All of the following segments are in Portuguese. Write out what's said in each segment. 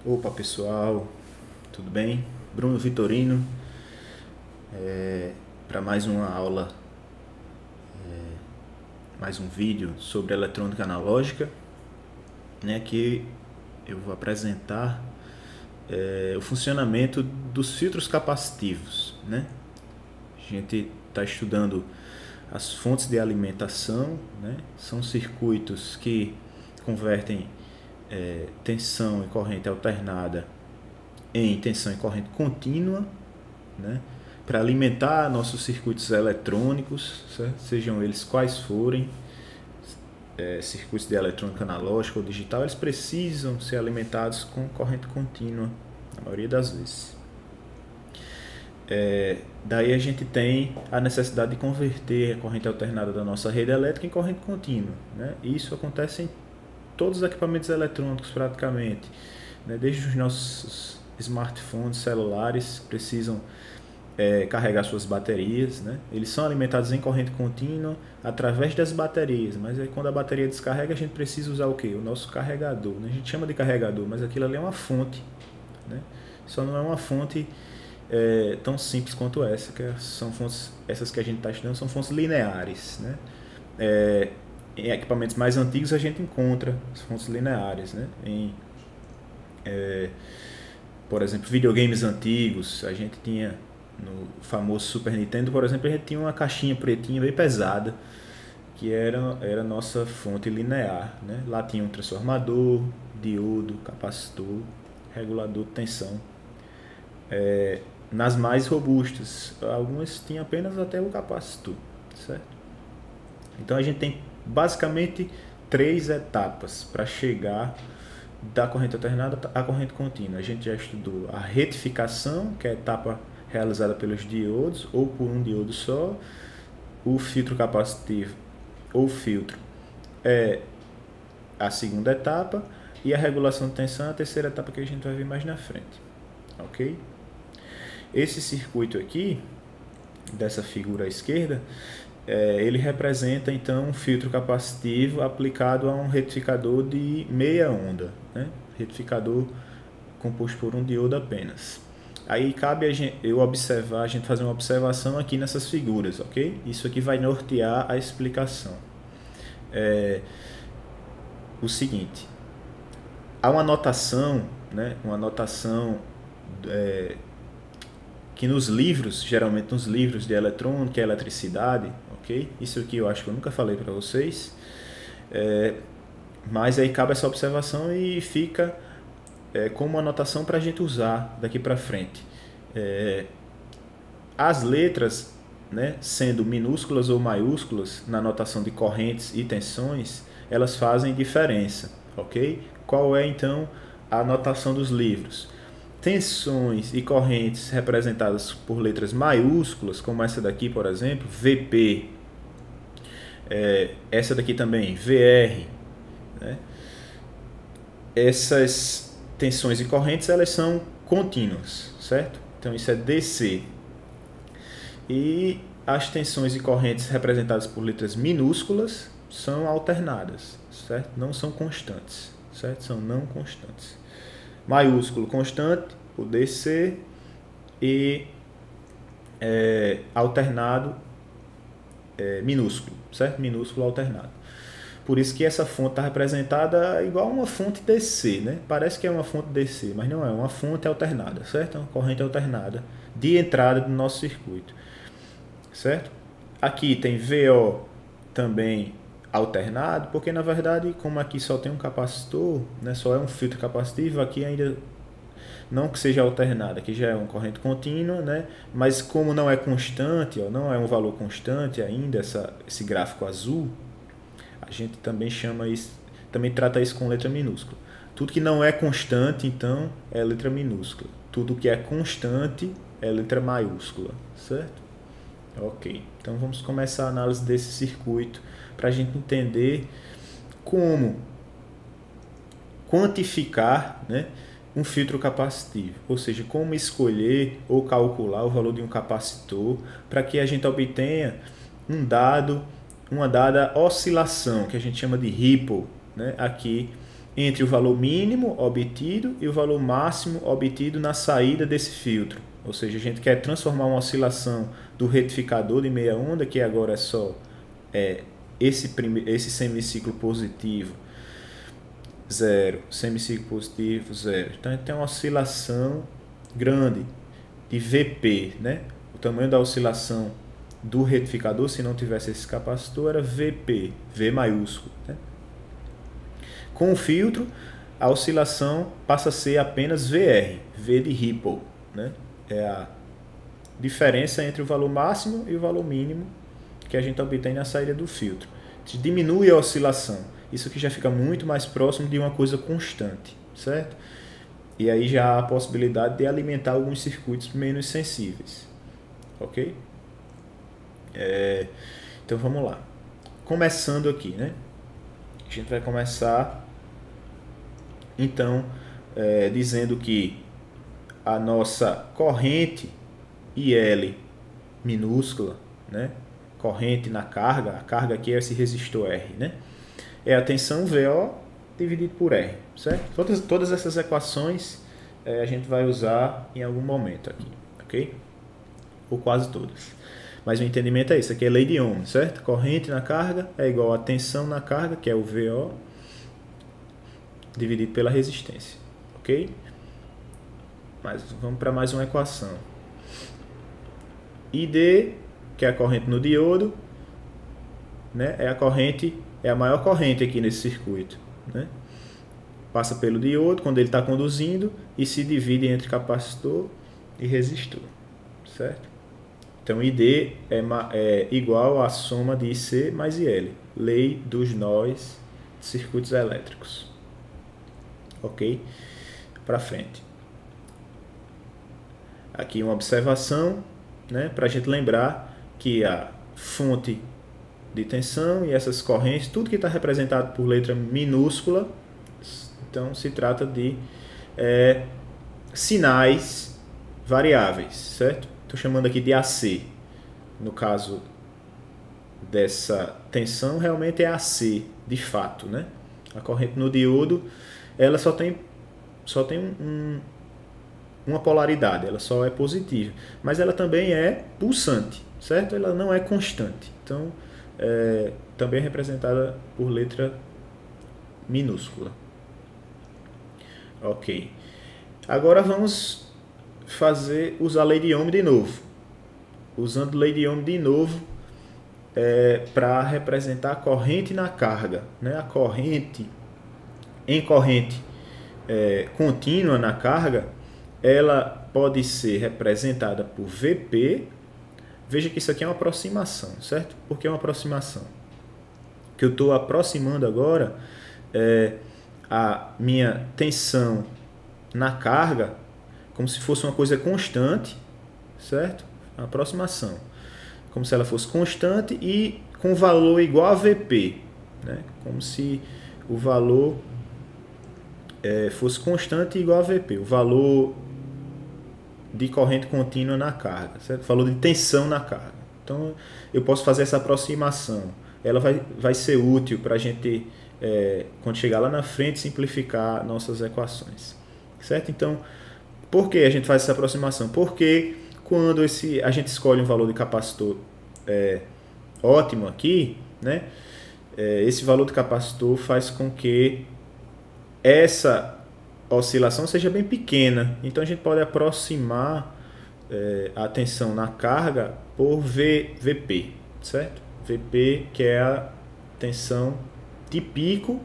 Opa pessoal, tudo bem? Bruno Vitorino, para mais uma aula, mais um vídeo sobre eletrônica analógica, né? Que eu vou apresentar o funcionamento dos filtros capacitivos, né? A gente está estudando as fontes de alimentação, né? São circuitos que convertem tensão e corrente alternada em tensão e corrente contínua, né, para alimentar nossos circuitos eletrônicos, certo? Sejam eles quais forem, circuitos de eletrônica analógica ou digital, eles precisam ser alimentados com corrente contínua, na maioria das vezes. Daí a gente tem a necessidade de converter a corrente alternada da nossa rede elétrica em corrente contínua, né? Isso acontece em todos os equipamentos eletrônicos praticamente, né? Desde os nossos smartphones, celulares precisam carregar suas baterias, né? Eles são alimentados em corrente contínua através das baterias, mas aí quando a bateria descarrega a gente precisa usar o que? O nosso carregador, né? A gente chama de carregador, mas aquilo ali é uma fonte, né? Só não é uma fonte tão simples quanto essa, que são fontes, essas que a gente está estudando são fontes lineares, né? Em equipamentos mais antigos a gente encontra as fontes lineares, né? Por exemplo, videogames antigos, a gente tinha no famoso Super Nintendo, por exemplo, a gente tinha uma caixinha pretinha bem pesada, que era a nossa fonte linear, né? Lá tinha um transformador, diodo, capacitor, regulador de tensão. Nas mais robustas, algumas tinham apenas até o capacitor, certo? Então a gente tem basicamente três etapas para chegar da corrente alternada à corrente contínua. A gente já estudou a retificação, que é a etapa realizada pelos diodos ou por um diodo só. O filtro capacitivo ou filtro é a segunda etapa, e a regulação de tensão é a terceira etapa que a gente vai ver mais na frente, ok? Esse circuito aqui, dessa figura à esquerda, ele representa então um filtro capacitivo aplicado a um retificador de meia onda, né? Retificador composto por um diodo apenas. Aí cabe a gente fazer uma observação aqui nessas figuras, ok? Isso aqui vai nortear a explicação. O seguinte, há uma notação, né? Uma notação que nos livros, geralmente nos livros de eletrônica e eletricidade, ok? Isso aqui eu acho que eu nunca falei para vocês, mas aí cabe essa observação e fica como uma anotação para a gente usar daqui para frente. As letras, né, sendo minúsculas ou maiúsculas na notação de correntes e tensões, elas fazem diferença, ok? Qual é então a notação dos livros? Tensões e correntes representadas por letras maiúsculas, como essa daqui, por exemplo, VP, essa daqui também, VR, né? Essas tensões e correntes, elas são contínuas, certo? Então isso é DC. E as tensões e correntes representadas por letras minúsculas são alternadas, certo? Não são constantes, certo? São não constantes. Maiúsculo constante, o DC, e alternado minúsculo, certo? Minúsculo alternado. Por isso que essa fonte está representada igual uma fonte DC, né? Parece que é uma fonte DC, mas não é, uma fonte alternada, certo? É uma corrente alternada de entrada do nosso circuito, certo? Aqui tem VO também alternado, porque na verdade, como aqui só tem um capacitor, né, só é um filtro capacitivo, aqui ainda não que seja alternado, aqui já é uma corrente contínua, né, mas como não é constante, ó, não é um valor constante ainda, esse gráfico azul, a gente também chama isso, também trata isso com letra minúscula. Tudo que não é constante, então, é letra minúscula. Tudo que é constante é letra maiúscula, certo? Ok, então vamos começar a análise desse circuito para a gente entender como quantificar, né, um filtro capacitivo, ou seja, como escolher ou calcular o valor de um capacitor para que a gente obtenha uma dada oscilação, que a gente chama de ripple, né, aqui entre o valor mínimo obtido e o valor máximo obtido na saída desse filtro. Ou seja, a gente quer transformar uma oscilação do retificador de meia onda, que agora é só esse semiciclo positivo, 0, semiciclo positivo, 0. Então a gente tem uma oscilação grande de VP, né? O tamanho da oscilação do retificador, se não tivesse esse capacitor, era VP, V maiúsculo, né? Com o filtro, a oscilação passa a ser apenas VR, V de Ripple, né? É a diferença entre o valor máximo e o valor mínimo que a gente obtém na saída do filtro. Diminui a oscilação. Isso aqui já fica muito mais próximo de uma coisa constante, certo? E aí já há a possibilidade de alimentar alguns circuitos menos sensíveis, ok? Então vamos lá. Começando aqui, né? A gente vai começar, então, dizendo que a nossa corrente IL minúscula, né? Corrente na carga, a carga aqui é esse resistor R, né? É a tensão VO dividido por R, certo? Todas essas equações a gente vai usar em algum momento aqui, ok? Ou quase todas. Mas o entendimento é isso, aqui é lei de Ohm, certo? Corrente na carga é igual a tensão na carga, que é o VO, dividido pela resistência, ok? Mas vamos para mais uma equação. ID, que é a corrente no diodo, né? É a maior corrente aqui nesse circuito, né? Passa pelo diodo quando ele está conduzindo e se divide entre capacitor e resistor, certo? Então ID é igual à soma de IC mais IL, lei dos nós de circuitos elétricos, ok? Para frente. Aqui uma observação, né, para a gente lembrar que a fonte de tensão e essas correntes, tudo que está representado por letra minúscula, então se trata de sinais variáveis, certo? Estou chamando aqui de AC. No caso dessa tensão, realmente é AC, de fato, né? A corrente no diodo, ela só tem uma polaridade, ela só é positiva, mas ela também é pulsante, certo? Ela não é constante, então também é representada por letra minúscula. Ok, agora vamos usar a lei de Ohm de novo, usando lei de Ohm de novo para representar a corrente na carga, né? A corrente contínua na carga, ela pode ser representada por VP. Veja que isso aqui é uma aproximação, certo? Por que uma aproximação? O que eu estou aproximando agora é a minha tensão na carga como se fosse uma coisa constante, certo? Uma aproximação. Como se ela fosse constante e com valor igual a VP, né? Como se o valor fosse constante e igual a VP. O valor de corrente contínua na carga, certo? Valor de tensão na carga. Então, eu posso fazer essa aproximação. Ela vai ser útil para a gente, quando chegar lá na frente, simplificar nossas equações, certo? Então, por que a gente faz essa aproximação? Porque quando a gente escolhe um valor de capacitor ótimo aqui, né? Esse valor de capacitor faz com que essa oscilação seja bem pequena, então a gente pode aproximar a tensão na carga por VP, certo? VP, que é a tensão de pico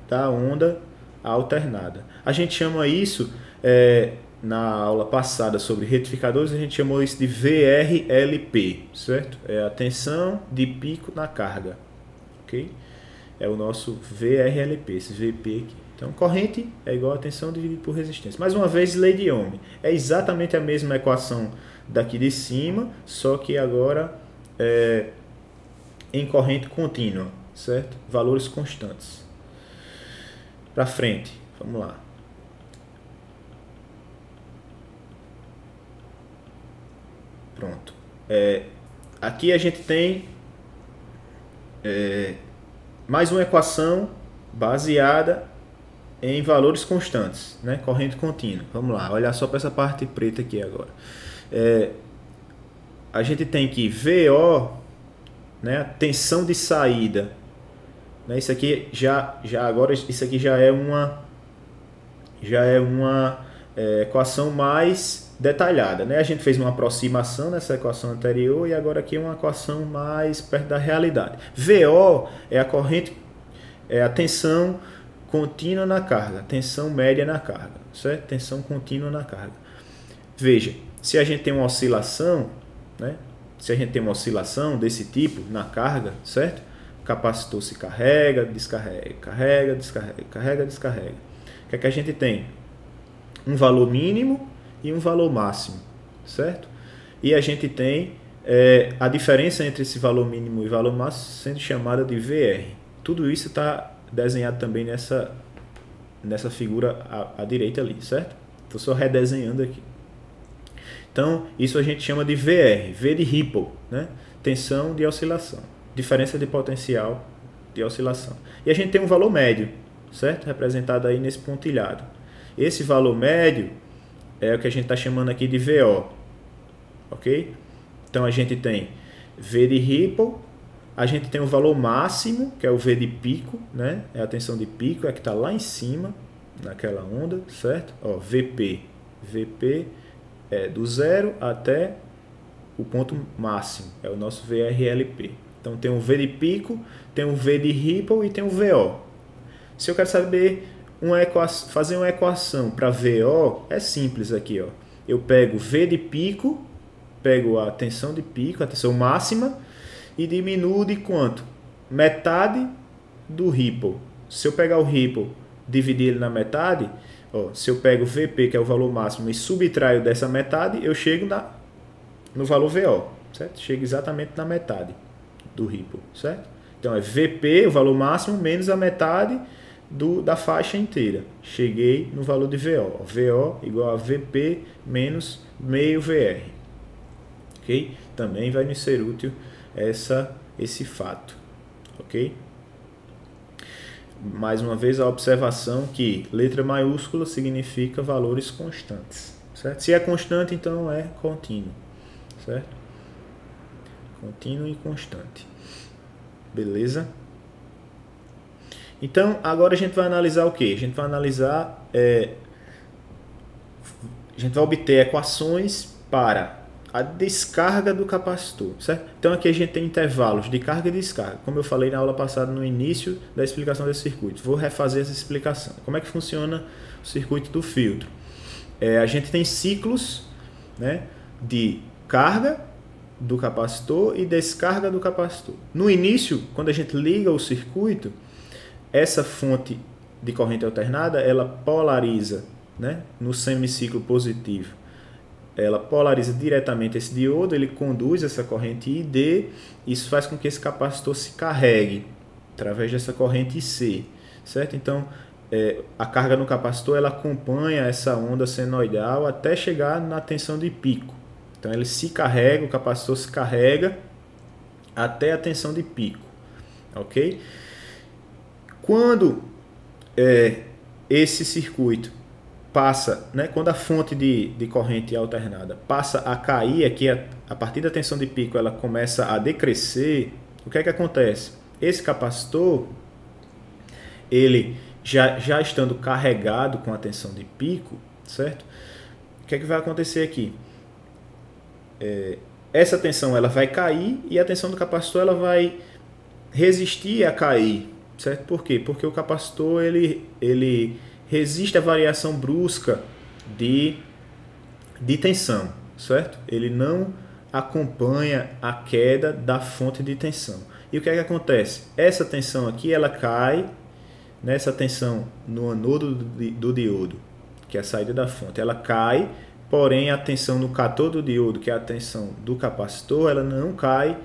da onda alternada. A gente chama isso, na aula passada sobre retificadores, a gente chamou isso de VRLP, certo? É a tensão de pico na carga, ok? É o nosso VRLP, esse VP aqui. Então, corrente é igual a tensão dividido por resistência. Mais uma vez, lei de Ohm. É exatamente a mesma equação daqui de cima, só que agora em corrente contínua, certo? Valores constantes. Para frente, vamos lá. Pronto. Aqui a gente tem mais uma equação baseada em valores constantes, né? Corrente contínua. Vamos lá, olhar só para essa parte preta aqui agora. A gente tem que VO, né? Tensão de saída, né? Isso aqui agora isso aqui já é uma equação mais detalhada, né? A gente fez uma aproximação nessa equação anterior e agora aqui é uma equação mais perto da realidade. VO é a corrente, é a tensão contínua na carga, tensão média na carga, certo? Tensão contínua na carga. Veja, se a gente tem uma oscilação, né? Se a gente tem uma oscilação desse tipo na carga, certo? O capacitor se carrega, descarrega, carrega, descarrega, carrega, descarrega. O que é que a gente tem? Um valor mínimo e um valor máximo, certo? E a gente tem a diferença entre esse valor mínimo e valor máximo sendo chamada de VR. Tudo isso está desenhado também nessa figura à direita ali, certo? Estou só redesenhando aqui. Então, isso a gente chama de VR, V de Ripple, né? Tensão de oscilação, diferença de potencial de oscilação. E a gente tem um valor médio, certo? Representado aí nesse pontilhado. Esse valor médio é o que a gente está chamando aqui de VO, ok? Então a gente tem V de Ripple, a gente tem o valor máximo, que é o V de pico, né? É a tensão de pico, é que está lá em cima, naquela onda, certo? Ó, VP é do zero até o ponto máximo, é o nosso VRLP. Então tem um V de pico, tem um V de Ripple e tem um VO. Se eu quero saber fazer uma equação para VO, é simples aqui, ó. Eu pego V de pico, pego a tensão de pico, a tensão máxima, e diminuo de quanto? Metade do Ripple. Se eu pegar o Ripple, dividir ele na metade, ó, se eu pego VP, que é o valor máximo, e subtraio dessa metade, eu chego no valor VO, certo? Chego exatamente na metade do Ripple, certo? Então é VP, o valor máximo, menos a metade da faixa inteira. Cheguei no valor de VO. VO igual a VP menos meio VR. Ok? Também vai nos ser útil esse fato. Ok? Mais uma vez a observação que letra maiúscula significa valores constantes. Certo? Se é constante, então é contínuo. Certo? Contínuo e constante. Beleza? Então, agora a gente vai analisar o que? A gente vai analisar, a gente vai obter equações para a descarga do capacitor, certo? Então aqui a gente tem intervalos de carga e descarga, como eu falei na aula passada no início da explicação desse circuito. Vou refazer essa explicação. Como é que funciona o circuito do filtro? A gente tem ciclos, né, de carga do capacitor e descarga do capacitor. No início, quando a gente liga o circuito, essa fonte de corrente alternada, ela polariza, né, no semiciclo positivo. Ela polariza diretamente esse diodo, ele conduz essa corrente ID, isso faz com que esse capacitor se carregue através dessa corrente IC, certo? Então, a carga no capacitor, ela acompanha essa onda senoidal até chegar na tensão de pico. Então, ele se carrega, o capacitor se carrega até a tensão de pico, ok? Quando esse circuito passa, né, quando a fonte de corrente alternada passa a cair, aqui a partir da tensão de pico ela começa a decrescer, o que é que acontece? Esse capacitor, ele já estando carregado com a tensão de pico, certo? O que é que vai acontecer aqui? Essa tensão ela vai cair e a tensão do capacitor ela vai resistir a cair, certo? Por quê? Porque o capacitor ele resiste à variação brusca de tensão, certo? Ele não acompanha a queda da fonte de tensão. E o que é que acontece? Essa tensão aqui ela cai, nessa tensão no anodo do diodo, que é a saída da fonte, ela cai, porém a tensão no cator do diodo, que é a tensão do capacitor, ela não cai,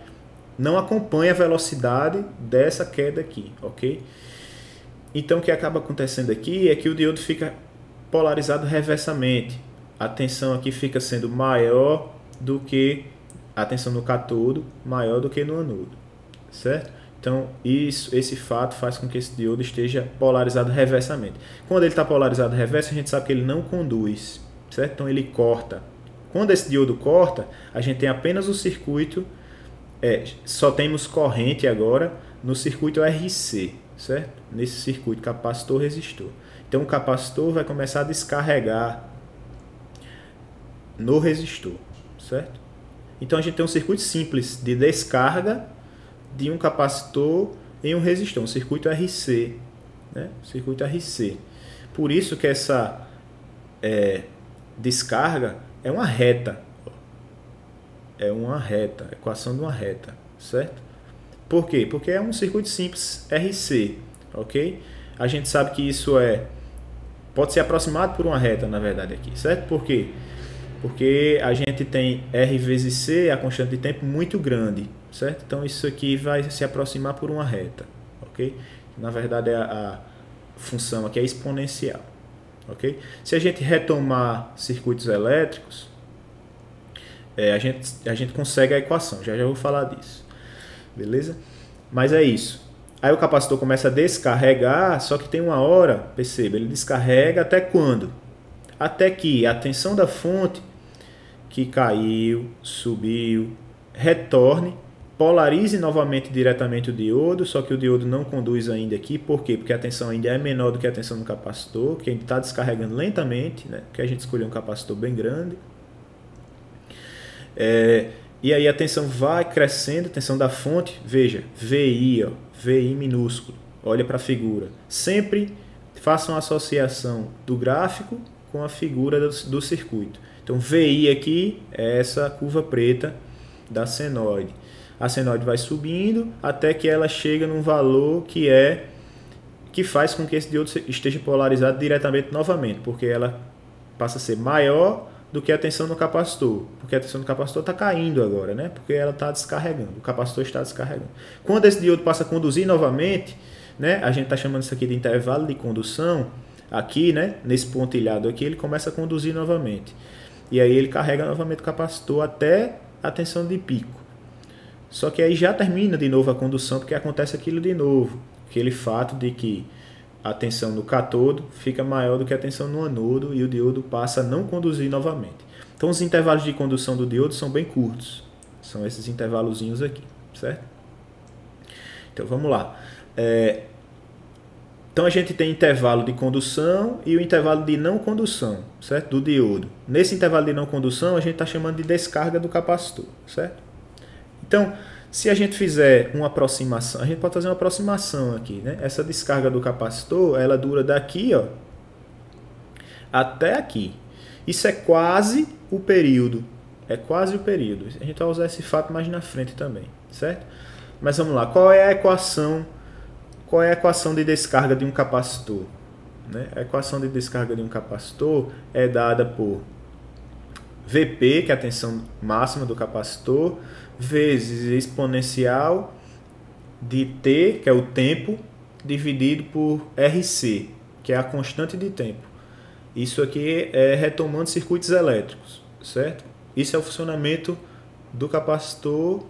não acompanha a velocidade dessa queda aqui, ok? Então o que acaba acontecendo aqui é que o diodo fica polarizado reversamente. A tensão aqui fica sendo maior do que a tensão no cátodo, maior do que no anodo, certo? Então, esse fato faz com que esse diodo esteja polarizado reversamente. Quando ele está polarizado reverso, a gente sabe que ele não conduz, certo? Então, ele corta. Quando esse diodo corta, a gente tem apenas o circuito, só temos corrente agora no circuito RC, certo? Nesse circuito capacitor-resistor. Então, o capacitor vai começar a descarregar no resistor, certo? Então, a gente tem um circuito simples de descarga de um capacitor em um resistor, um circuito RC, né? Circuito RC. Por isso que essa descarga é uma reta. É uma reta, equação de uma reta, certo? Por quê? Porque é um circuito simples RC, ok? A gente sabe que isso pode ser aproximado por uma reta, na verdade, aqui, certo? Por quê? Porque a gente tem R vezes C, a constante de tempo, muito grande, certo? Então, isso aqui vai se aproximar por uma reta, ok? Na verdade, a função aqui é exponencial, ok? Se a gente retomar circuitos elétricos, a gente consegue a equação, já vou falar disso, beleza? Mas é isso. Aí o capacitor começa a descarregar, só que tem uma hora, perceba, ele descarrega até quando? Até que a tensão da fonte que caiu, subiu, retorne, polarize novamente diretamente o diodo, só que o diodo não conduz ainda aqui. Por quê? Porque a tensão ainda é menor do que a tensão do capacitor, que ainda está descarregando lentamente, né? Porque a gente escolheu um capacitor bem grande. E aí a tensão vai crescendo, a tensão da fonte, veja, VI, ó, VI minúsculo, olha para a figura. Sempre faça uma associação do gráfico com a figura do circuito. Então, VI aqui é essa curva preta da senoide. A senoide vai subindo até que ela chega num valor que faz com que esse diodo esteja polarizado diretamente novamente, porque ela passa a ser maior do que a tensão do capacitor, porque a tensão do capacitor está caindo agora, né? Porque ela está descarregando, o capacitor está descarregando. Quando esse diodo passa a conduzir novamente, né? A gente está chamando isso aqui de intervalo de condução. Aqui, né, nesse pontilhado aqui, ele começa a conduzir novamente. E aí ele carrega novamente o capacitor até a tensão de pico. Só que aí já termina de novo a condução, porque acontece aquilo de novo. Aquele fato de que a tensão no cátodo fica maior do que a tensão no anodo e o diodo passa a não conduzir novamente. Então os intervalos de condução do diodo são bem curtos. São esses intervalozinhos aqui, certo? Então vamos lá. Então a gente tem intervalo de condução e o intervalo de não condução, certo? Do diodo. Nesse intervalo de não condução a gente está chamando de descarga do capacitor, certo? Então, se a gente fizer uma aproximação, a gente pode fazer uma aproximação aqui, né? Essa descarga do capacitor, ela dura daqui, ó, até aqui. Isso é quase o período. É quase o período. A gente vai usar esse fato mais na frente também, certo? Mas vamos lá. Qual é a equação? Qual é a equação de descarga de um capacitor? Né? A equação de descarga de um capacitor é dada por Vp, que é a tensão máxima do capacitor, vezes exponencial de T, que é o tempo, dividido por Rc, que é a constante de tempo. Isso aqui é retomando circuitos elétricos, certo? Isso é o funcionamento do capacitor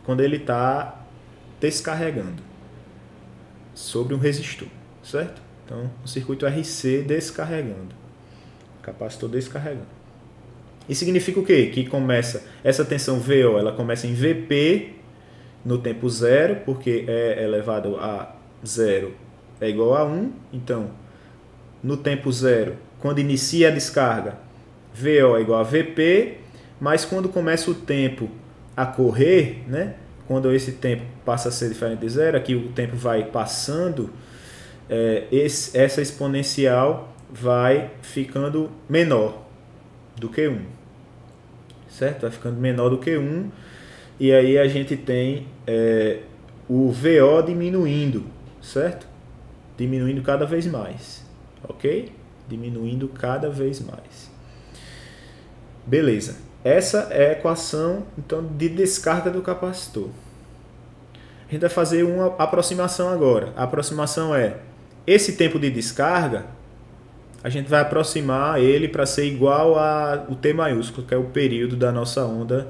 quando ele está descarregando sobre um resistor, certo? Então, o circuito RC descarregando, capacitor descarregando. Isso significa o quê? Que começa essa tensão VO, ela começa em Vp no tempo zero, porque é elevado a zero é igual a 1. Então, no tempo zero, quando inicia a descarga, VO é igual a Vp, mas quando começa o tempo a correr, né? Quando esse tempo passa a ser diferente de zero, aqui o tempo vai passando, essa exponencial vai ficando menor do que 1. Certo? Vai ficando menor do que 1. E aí a gente tem o VO diminuindo, certo? Diminuindo cada vez mais. Ok? Diminuindo cada vez mais. Beleza. Essa é a equação então, de descarga do capacitor. A gente vai fazer uma aproximação agora. A aproximação é esse tempo de descarga, a gente vai aproximar ele para ser igual ao T maiúsculo, que é o período da nossa onda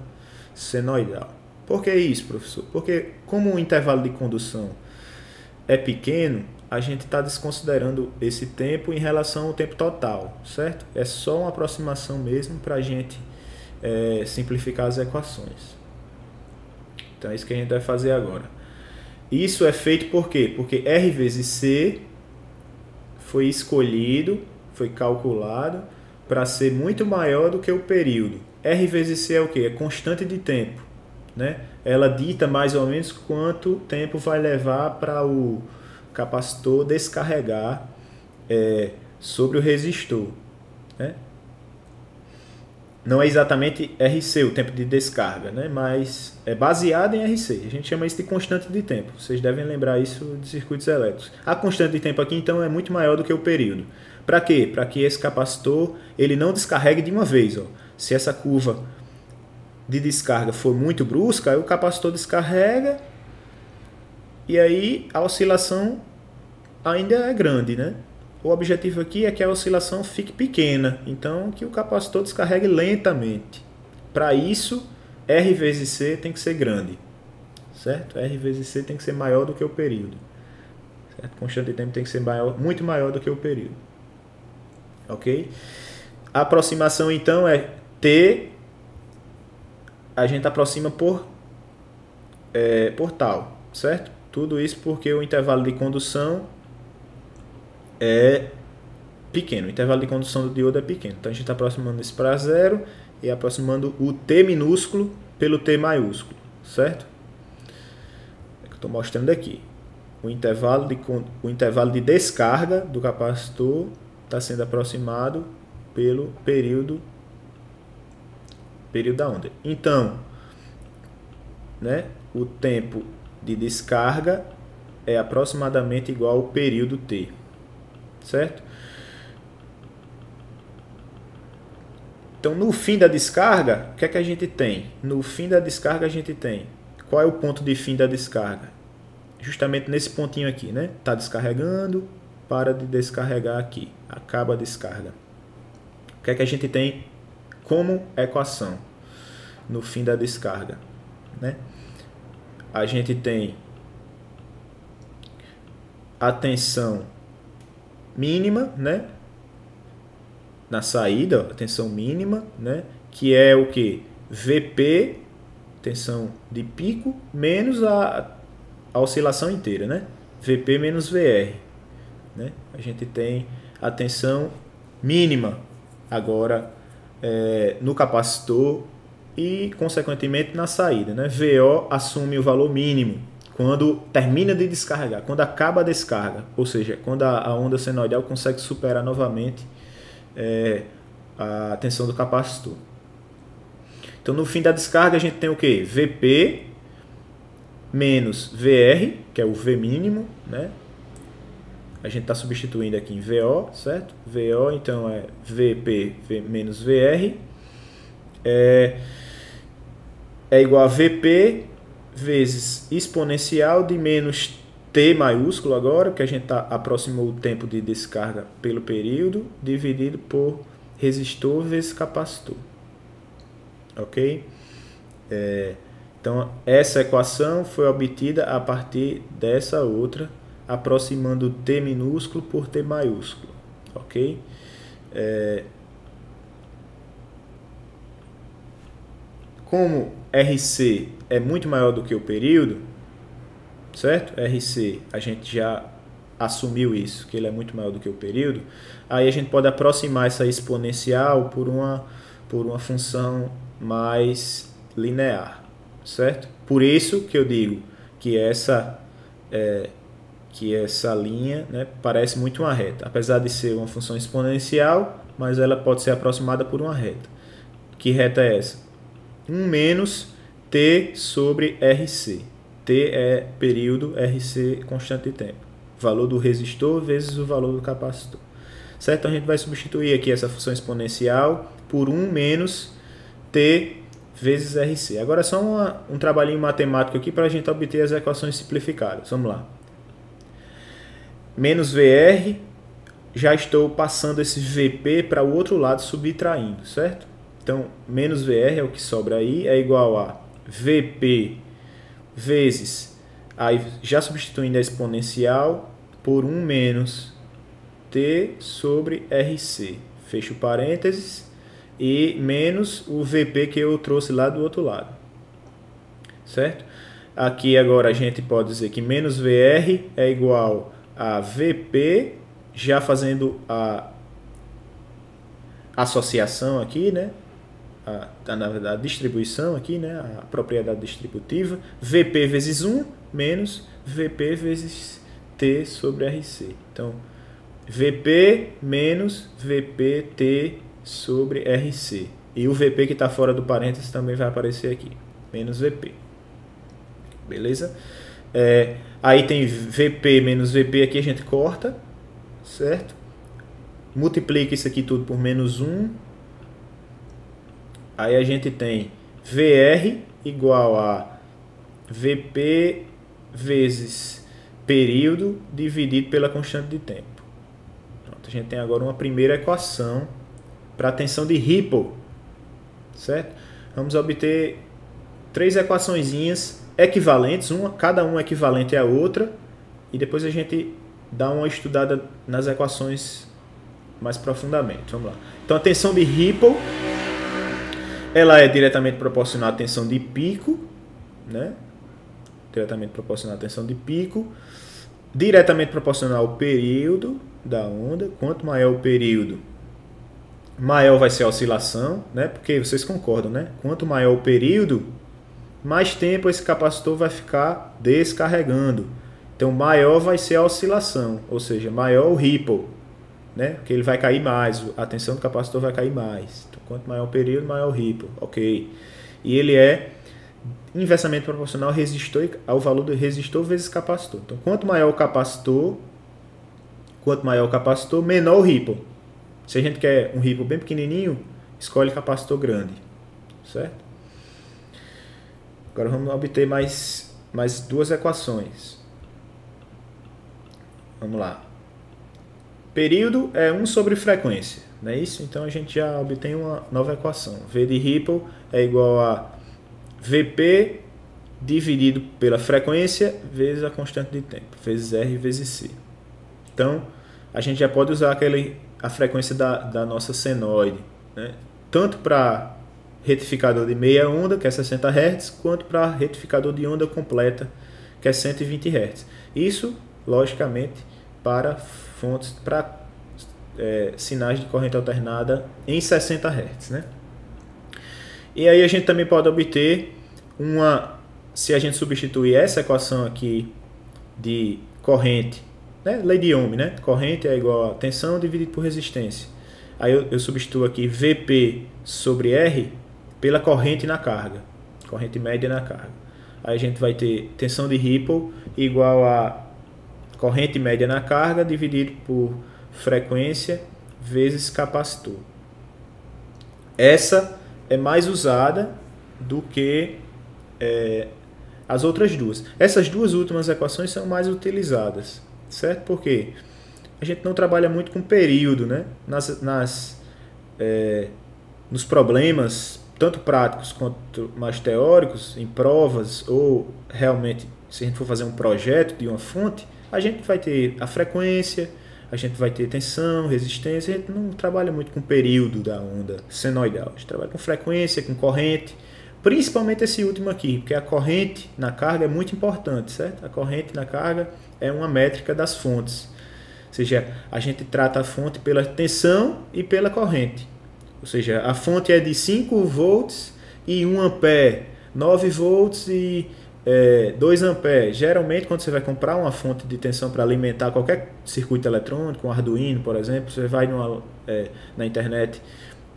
senoidal. Por que isso, professor? Porque como o intervalo de condução é pequeno, a gente está desconsiderando esse tempo em relação ao tempo total, certo? É só uma aproximação mesmo para a gente simplificar as equações. Então é isso que a gente vai fazer agora. Isso é feito por quê? Porque R vezes C foi escolhido, foi calculado para ser muito maior do que o período. R vezes C é o quê? É constante de tempo, né? Ela dita mais ou menos quanto tempo vai levar para o capacitor descarregar sobre o resistor, né? Não é exatamente RC, o tempo de descarga, né? Mas é baseado em RC. A gente chama isso de constante de tempo. Vocês devem lembrar isso de circuitos elétricos. A constante de tempo aqui, então, é muito maior do que o período. Para quê? Para que esse capacitor ele não descarregue de uma vez. Ó. Se essa curva de descarga for muito brusca, aí o capacitor descarrega e aí a oscilação ainda é grande, né? O objetivo aqui é que a oscilação fique pequena, então que o capacitor descarregue lentamente. Para isso, R vezes C tem que ser grande, certo? R vezes C tem que ser maior do que o período. Certo? Constante de tempo tem que ser muito maior do que o período. Ok? A aproximação, então, é T, a gente aproxima por tal, certo? Tudo isso porque o intervalo de condução é pequeno. O intervalo de condução do diodo é pequeno. Então a gente está aproximando isso para zero e aproximando o T minúsculo pelo T maiúsculo, certo? É que eu estou mostrando aqui. O intervalo de descarga do capacitor está sendo aproximado pelo período da onda. Então, né, o tempo de descarga é aproximadamente igual ao período T. Certo? Então, no fim da descarga, o que é que a gente tem? No fim da descarga, a gente tem... Qual é o ponto de fim da descarga? Justamente nesse pontinho aqui, né? Está descarregando, para de descarregar aqui. Acaba a descarga. O que é que a gente tem como equação no fim da descarga? Né? A gente tem a tensão mínima, né? Na saída, ó, a tensão mínima, né? Que é o que? Vp, tensão de pico, menos a oscilação inteira, né? Vp menos Vr, né? A gente tem a tensão mínima agora no capacitor e, consequentemente, na saída, né? VO assume o valor mínimo quando termina de descarregar, quando acaba a descarga, ou seja, quando a onda senoidal consegue superar novamente a tensão do capacitor. Então, no fim da descarga, a gente tem o que? Vp menos Vr, que é o V mínimo, né? A gente está substituindo aqui em VO, certo? VO, então, é Vp menos Vr. É igual a Vp vezes exponencial de menos T maiúsculo agora, porque a gente aproximou o tempo de descarga pelo período, dividido por resistor vezes capacitor. Ok? Então, essa equação foi obtida a partir dessa outra, aproximando T minúsculo por T maiúsculo. Ok? Como RC é muito maior do que o período, certo? RC, a gente já assumiu isso, que ele é muito maior do que o período. Aí a gente pode aproximar essa exponencial por uma função mais linear, certo? Por isso que eu digo que essa linha, né, parece muito uma reta. Apesar de ser uma função exponencial, mas ela pode ser aproximada por uma reta. Que reta é essa? 1 menos T sobre RC. T é período, RC constante de tempo. Valor do resistor vezes o valor do capacitor. Certo? Então a gente vai substituir aqui essa função exponencial por 1 menos T vezes RC. Agora é só um trabalhinho matemático aqui para a gente obter as equações simplificadas. Vamos lá. Menos VR, já estou passando esse VP para o outro lado, subtraindo, certo? Então, menos VR é o que sobra aí, é igual a Vp vezes, aí já substituindo a exponencial por 1 menos T sobre RC. Fecho parênteses e menos o Vp que eu trouxe lá do outro lado. Certo? Aqui agora a gente pode dizer que menos VR é igual a Vp, já fazendo a associação aqui, né? Na verdade, a distribuição aqui, né? A propriedade distributiva. Vp vezes 1 menos Vp vezes T sobre RC. Então, Vp menos Vpt sobre RC. E o Vp que está fora do parênteses também vai aparecer aqui. Menos Vp. Beleza? Aí tem Vp menos Vp aqui, a gente corta. Certo? Multiplica isso aqui tudo por menos 1. Aí a gente tem VR igual a Vp vezes período dividido pela constante de tempo. Pronto, a gente tem agora uma primeira equação para a tensão de Ripple. Certo? Vamos obter 3 equaçõezinhas equivalentes, cada uma equivalente à outra, e depois a gente dá uma estudada nas equações mais profundamente. Vamos lá. Então a tensão de Ripple, ela é diretamente proporcional à tensão de pico, né? Diretamente proporcional à tensão de pico, diretamente proporcional ao período da onda. Quanto maior o período, maior vai ser a oscilação, né? Porque vocês concordam, né? Quanto maior o período, mais tempo esse capacitor vai ficar descarregando. Então maior vai ser a oscilação, ou seja, maior o ripple, né? Porque ele vai cair mais, a tensão do capacitor vai cair mais. Então, quanto maior o período, maior o ripple, ok. E ele é inversamente proporcional ao valor do resistor vezes capacitor. Então, quanto maior o capacitor, menor o ripple. Se a gente quer um ripple bem pequenininho, escolhe capacitor grande, certo? Agora vamos obter mais 2 equações. Vamos lá. Período é 1 sobre frequência, não é isso? Então a gente já obtém uma nova equação. V de Ripple é igual a Vp dividido pela frequência vezes a constante de tempo, vezes R vezes C. Então a gente já pode usar a frequência da nossa senoide, né? Tanto para retificador de meia onda, que é 60 Hz, quanto para retificador de onda completa, que é 120 Hz. Isso, logicamente, para fontes, para sinais de corrente alternada em 60 Hz, né? E aí a gente também pode obter se a gente substituir essa equação aqui de corrente, né? Lei de Ohm, né? Corrente é igual a tensão dividido por resistência. Aí eu substituo aqui Vp sobre R pela corrente na carga, corrente média na carga. Aí a gente vai ter tensão de Ripple igual a corrente média na carga dividido por frequência vezes capacitor. Essa é mais usada do que as outras duas. Essas duas últimas equações são mais utilizadas, certo? Porque a gente não trabalha muito com período, né? Nos problemas, tanto práticos quanto mais teóricos, em provas ou realmente, se a gente for fazer um projeto de uma fonte, a gente vai ter a frequência, a gente vai ter tensão, resistência. A gente não trabalha muito com período da onda senoidal, a gente trabalha com frequência, com corrente, principalmente esse último aqui, porque a corrente na carga é muito importante, certo? A corrente na carga é uma métrica das fontes, ou seja, a gente trata a fonte pela tensão e pela corrente. Ou seja, a fonte é de 5 volts e 1 ampere, 9 volts e 2 amperes. Geralmente, quando você vai comprar uma fonte de tensão para alimentar qualquer circuito eletrônico, um Arduino, por exemplo, você vai na internet,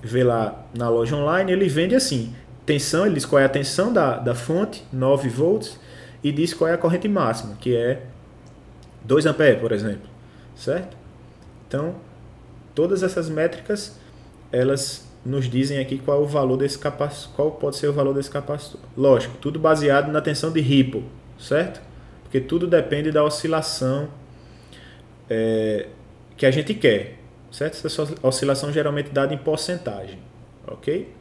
vê lá na loja online, ele vende assim, tensão, ele diz qual é a tensão da fonte, 9 volts, e diz qual é a corrente máxima, que é 2 amperes, por exemplo, certo? Então, todas essas métricas, elas nos dizem aqui qual é o valor desse capacitor, qual pode ser o valor desse capacitor. Lógico, tudo baseado na tensão de Ripple, certo? Porque tudo depende da oscilação que a gente quer, certo? Essa oscilação geralmente dada em porcentagem, ok?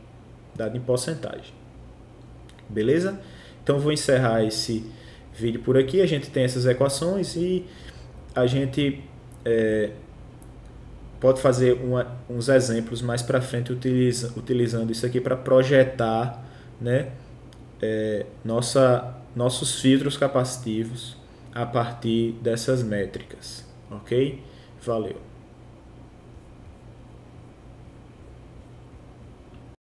Dada em porcentagem. Beleza? Então vou encerrar esse vídeo por aqui. A gente tem essas equações e a gente pode fazer uns exemplos mais para frente utilizando isso aqui para projetar, né, nossos filtros capacitivos a partir dessas métricas. Ok? Valeu!